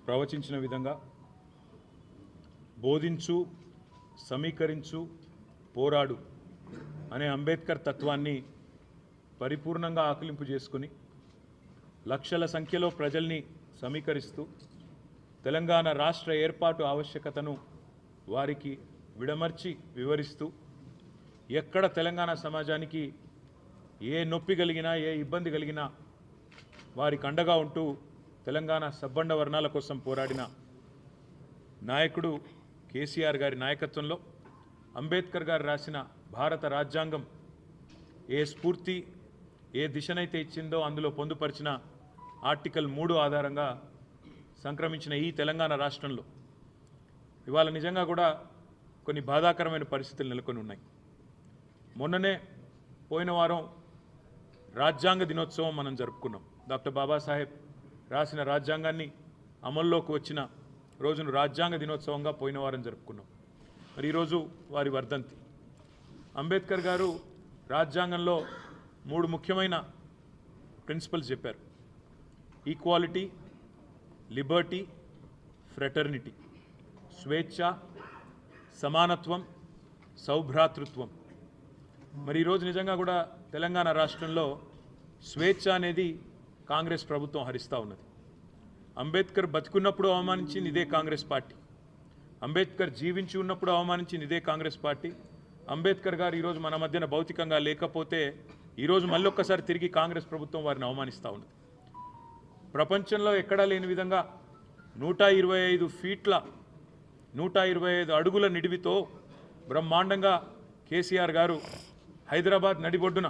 ప్రవచించిన విధంగా బోధించు, సమీకరించు, పోరాడు అనే అంబేద్కర్ తత్వాన్ని పరిపూర్ణంగా ఆకలింపు చేసుకుని లక్షల సంఖ్యలో ప్రజల్ని సమీకరిస్తూ తెలంగాణ రాష్ట్ర ఏర్పాటు ఆవశ్యకతను వారికి విడమర్చి వివరిస్తూ ఎక్కడ తెలంగాణ సమాజానికి ఏ నొప్పి కలిగినా ఏ ఇబ్బంది కలిగినా వారికి అండగా ఉంటూ తెలంగాణ సబ్బండ వర్ణాల కోసం పోరాడిన నాయకుడు కేసీఆర్ గారి నాయకత్వంలో అంబేద్కర్ గారు రాసిన భారత రాజ్యాంగం ఏ స్ఫూర్తి ఏ దిశనైతే ఇచ్చిందో అందులో పొందుపరిచిన ఆర్టికల్ 3 ఆధారంగా సంక్రమించిన ఈ తెలంగాణ రాష్ట్రంలో ఇవాళ నిజంగా కూడా కొన్ని బాధాకరమైన పరిస్థితులు నెలకొని ఉన్నాయి. మొన్ననే పోయిన వారం రాజ్యాంగ దినోత్సవం మనం జరుపుకున్నాం. డాక్టర్ బాబాసాహెబ్ రాసిన రాజ్యాంగాన్ని అమల్లోకి వచ్చిన రోజును రాజ్యాంగ దినోత్సవంగా పోయిన వారం జరుపుకున్నాం. మరి ఈరోజు వారి వర్ధంతి. అంబేద్కర్ గారు రాజ్యాంగంలో 3 ముఖ్యమైన ప్రిన్సిపల్స్ చెప్పారు: ఈక్వాలిటీ, లిబర్టీ, ఫ్రెటర్నిటీ. స్వేచ్ఛ, సమానత్వం, సౌభ్రాతృత్వం. మరి ఈరోజు నిజంగా కూడా తెలంగాణ రాష్ట్రంలో స్వేచ్ఛ అనేది కాంగ్రెస్ ప్రభుత్వం హరిస్తూ ఉన్నది. అంబేద్కర్ బతికున్నప్పుడు అవమానించింది ఇదే కాంగ్రెస్ పార్టీ. అంబేద్కర్ జీవించి ఉన్నప్పుడు అవమానించింది ఇదే కాంగ్రెస్ పార్టీ. అంబేద్కర్ గారు ఈరోజు మన మధ్యన భౌతికంగా లేకపోతే ఈరోజు మళ్ళొక్కసారి తిరిగి కాంగ్రెస్ ప్రభుత్వం వారిని అవమానిస్తూ ఉన్నది. ప్రపంచంలో ఎక్కడా లేని విధంగా 125 ఫీట్ల 125 అడుగుల నిడివితో బ్రహ్మాండంగా కేసీఆర్ గారు హైదరాబాద్ నడిబొడ్డున